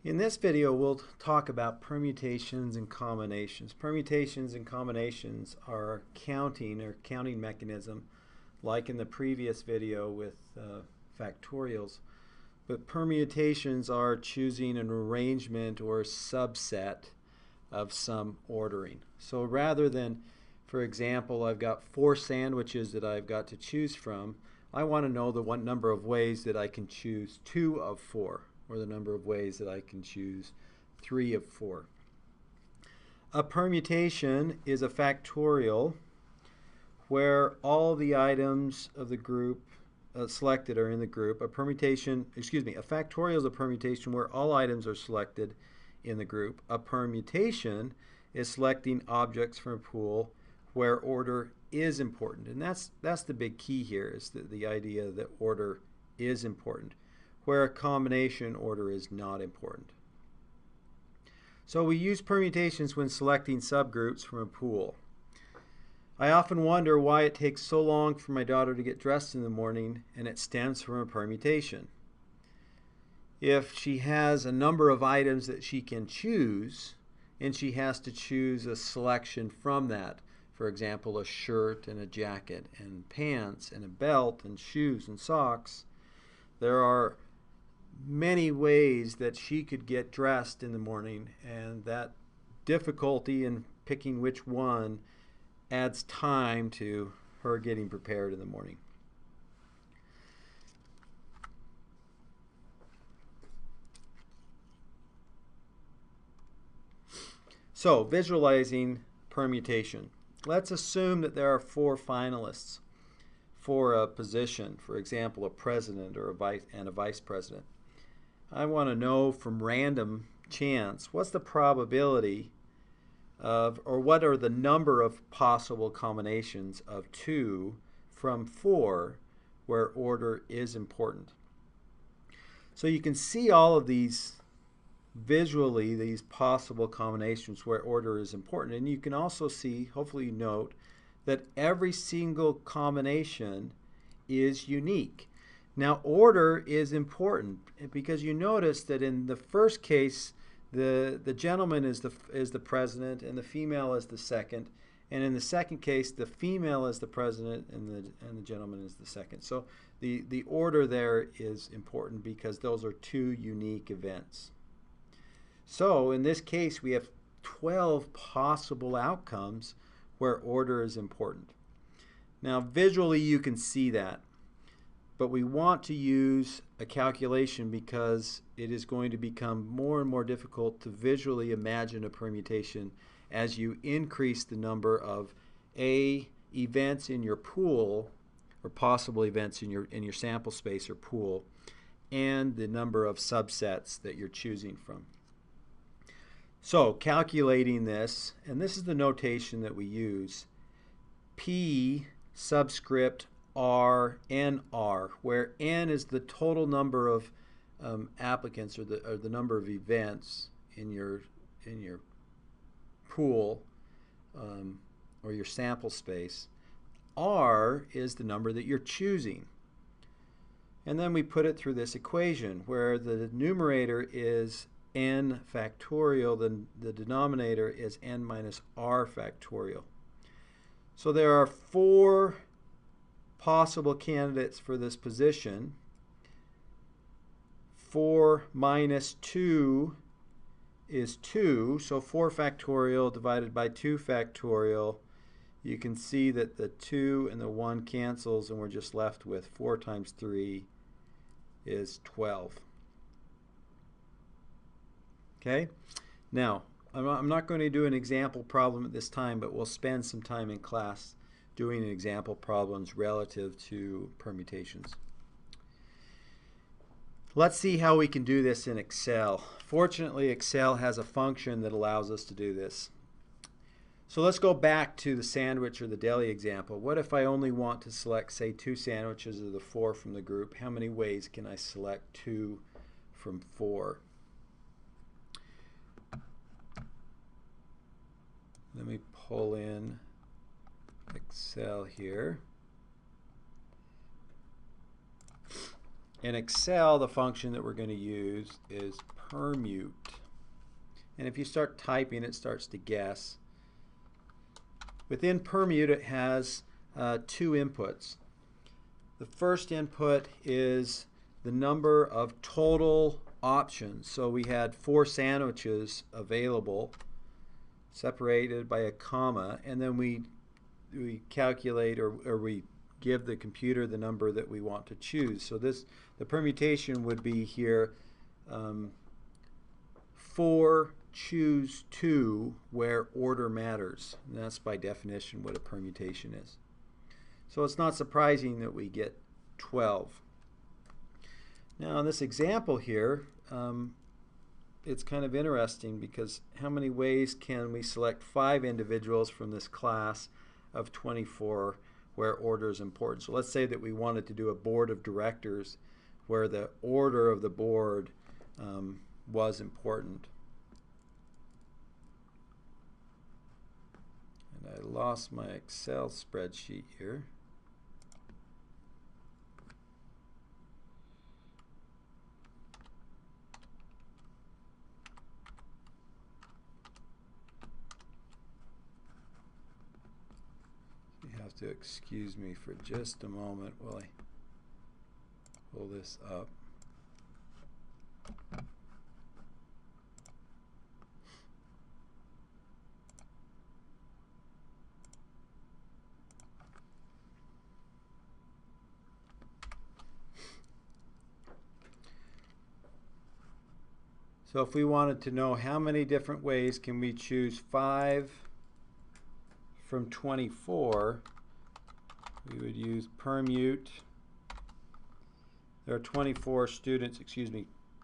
In this video, we'll talk about permutations and combinations. Permutations and combinations are a counting mechanism, like in the previous video with factorials. But permutations are choosing an arrangement or subset of some ordering. So rather than, for example, I've got 4 sandwiches that I've got to choose from, I want to know the number of ways that I can choose 2 of 4. Or the number of ways that I can choose 3 of 4. A permutation is a factorial where all the items of the group selected are in the group. A factorial is a permutation where all items are selected in the group. A permutation is selecting objects from a pool where order is important. And that's the big key here, is the idea that order is important, where a combination order is not important. So we use permutations when selecting subgroups from a pool. I often wonder why it takes so long for my daughter to get dressed in the morning, and it stems from a permutation. If she has a number of items that she can choose, and she has to choose a selection from that, for example, a shirt and a jacket and pants and a belt and shoes and socks, there are many ways that she could get dressed in the morning, and that difficulty in picking which one adds time to her getting prepared in the morning. So, visualizing permutation. Let's assume that there are 4 finalists for a position, for example, a president or a vice president. I want to know from random chance what's the probability of, or what are the number of possible combinations of 2 from 4 where order is important. So you can see all of these visually, these possible combinations where order is important. And you can also see, hopefully you note, that every single combination is unique. Now, order is important because you notice that in the first case, the gentleman is the president and the female is the second, and in the second case, the female is the president and the gentleman is the second. So the order there is important because those are 2 unique events. So in this case, we have 12 possible outcomes where order is important. Now, visually, you can see that. But we want to use a calculation because it is going to become more and more difficult to visually imagine a permutation as you increase the number of events in your pool, or possible events in your sample space or pool, and the number of subsets that you're choosing from. So calculating this, and this is the notation that we use, P subscript R, NR, where N is the total number of applicants, or the number of events in your pool or your sample space. R is the number that you're choosing. And then we put it through this equation where the numerator is N factorial, then the denominator is N minus R factorial. So there are 4 possible candidates for this position. 4 minus 2 is 2, so 4 factorial divided by 2 factorial. You can see that the 2 and the 1 cancels, and we're just left with 4 times 3 is 12. Okay? Now, I'm not going to do an example problem at this time, but we'll spend some time in class doing example problems relative to permutations. Let's see how we can do this in Excel. Fortunately, Excel has a function that allows us to do this. So let's go back to the sandwich or the deli example. What if I only want to select, say, 2 sandwiches of the 4 from the group? How many ways can I select 2 from 4? Let me pull in Excel here. In Excel, the function that we're going to use is permute. And if you start typing, it starts to guess. Within permute, it has two inputs. The first input is the number of total options. So we had 4 sandwiches available, separated by a comma, and then we calculate or we give the computer the number that we want to choose. So the permutation would be here 4 choose 2 where order matters. And that's by definition what a permutation is. So it's not surprising that we get 12. Now in this example here, it's kind of interesting because how many ways can we select 5 individuals from this class of 24 where order is important? So let's say that we wanted to do a board of directors where the order of the board was important. And I lost my Excel spreadsheet here. You have to excuse me for just a moment while I pull this up. So if we wanted to know how many different ways can we choose 5 from 24, we would use permute. There are 24 students,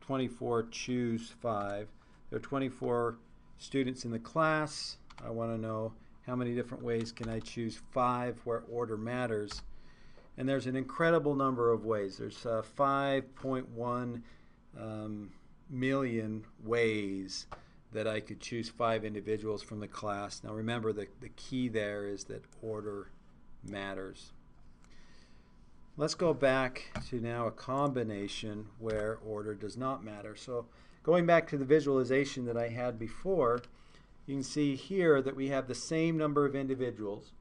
24 choose 5. There are 24 students in the class. I want to know how many different ways can I choose 5 where order matters. And there's an incredible number of ways. There's 5.1 million ways that I could choose 5 individuals from the class. Now remember, the key there is that order matters. Let's go back to now a combination where order does not matter. So going back to the visualization that I had before, you can see here that we have the same number of individuals.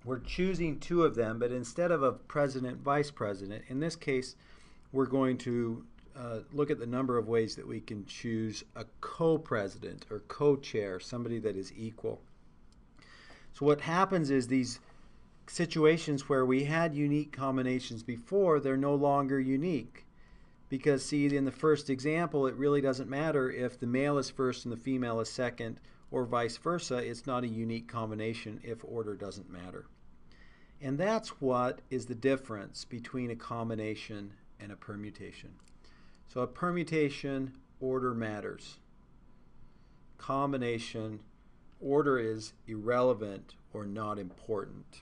We're choosing 2 of them, but instead of a president, vice president, in this case we're going to look at the number of ways that we can choose a co-president or co-chair, somebody that is equal. So what happens is these situations where we had unique combinations before, they're no longer unique. Because see, in the first example, it really doesn't matter if the male is first and the female is second, or vice versa. It's not a unique combination if order doesn't matter. And that's what is the difference between a combination and a permutation. So a permutation, order matters. Combination, order is irrelevant or not important.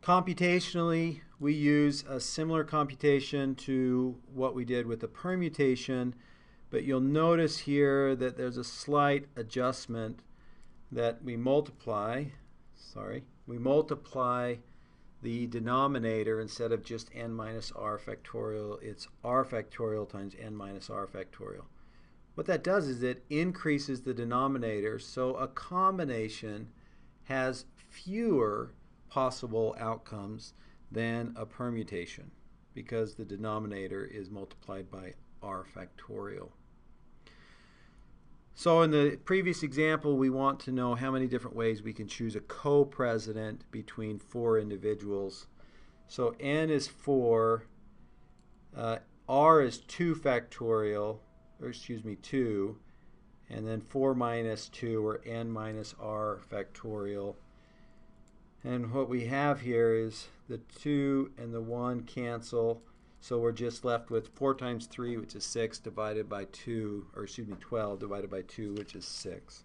Computationally, we use a similar computation to what we did with the permutation, but you'll notice here that there's a slight adjustment that we multiply the denominator. Instead of just n minus r factorial, it's r factorial times n minus r factorial. What that does is it increases the denominator, so a combination has fewer possible outcomes than a permutation because the denominator is multiplied by r factorial. So in the previous example, we want to know how many different ways we can choose a co-president between 4 individuals. So n is 4, r is 2 factorial, or excuse me, 2, and then 4 minus 2, or n minus r factorial. And what we have here is the 2 and the 1 cancel, so we're just left with 4 times 3, which is 6, divided by 2, or excuse me, 12 divided by 2, which is 6.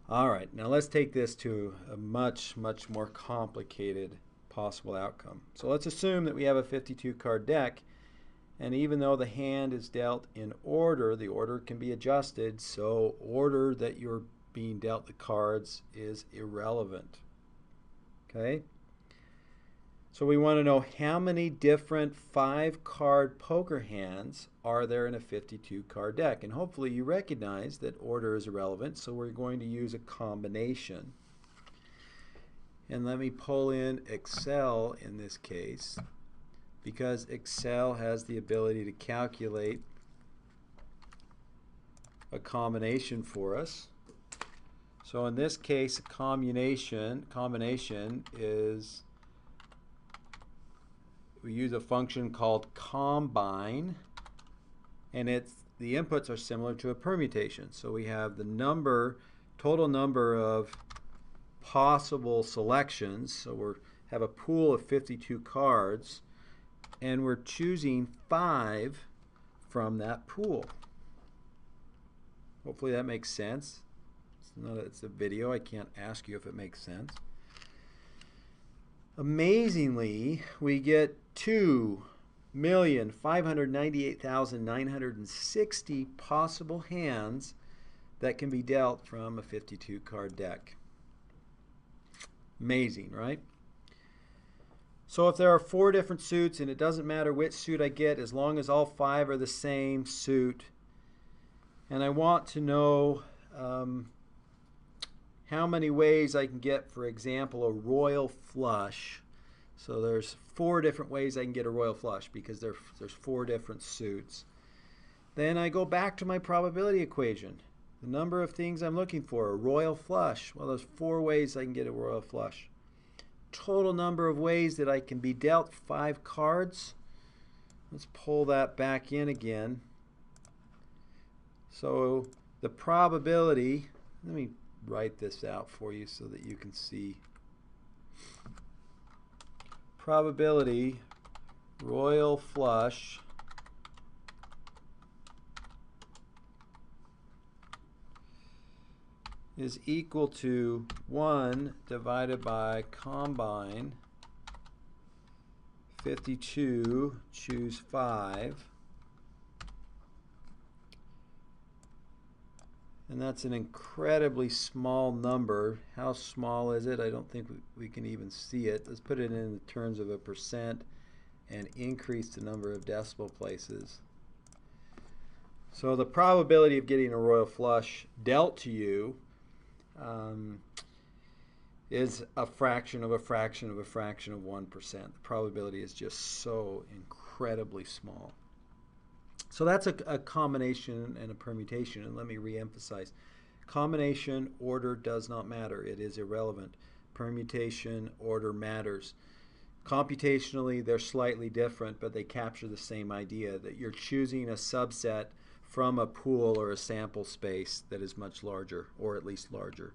All right, now let's take this to a much, much more complicated possible outcome. So let's assume that we have a 52 card deck, and even though the hand is dealt in order, the order can be adjusted, so order that you're being dealt the cards is irrelevant. Okay? So we want to know how many different 5-card poker hands are there in a 52-card deck. And hopefully you recognize that order is irrelevant, so we're going to use a combination. And let me pull in Excel in this case, because Excel has the ability to calculate a combination for us. So in this case, a combination is, we use a function called combine, and the inputs are similar to a permutation. So we have the total number of possible selections. So we have a pool of 52 cards, and we're choosing 5 from that pool. Hopefully that makes sense. It's a video. I can't ask you if it makes sense. Amazingly, we get 2,598,960 possible hands that can be dealt from a 52-card deck. Amazing, right? So if there are 4 different suits, and it doesn't matter which suit I get as long as all 5 are the same suit, and I want to know how many ways I can get, for example, a royal flush. So there's 4 different ways I can get a royal flush because there's 4 different suits. Then I go back to my probability equation. The number of things I'm looking for, a royal flush. Well, there's 4 ways I can get a royal flush. Total number of ways that I can be dealt 5 cards. Let's pull that back in again. So the probability, let me write this out for you so that you can see. Probability royal flush is equal to 1 divided by combine 52, choose 5. And that's an incredibly small number. How small is it? I don't think we can even see it. Let's put it in terms of a percent and increase the number of decimal places. So the probability of getting a royal flush dealt to you is a fraction of a fraction of a fraction of 1%. The probability is just so incredibly small. So that's a combination and a permutation. And let me re-emphasize. Combination, order does not matter. It is irrelevant. Permutation, order matters. Computationally, they're slightly different, but they capture the same idea that you're choosing a subset from a pool or a sample space that is much larger, or at least larger.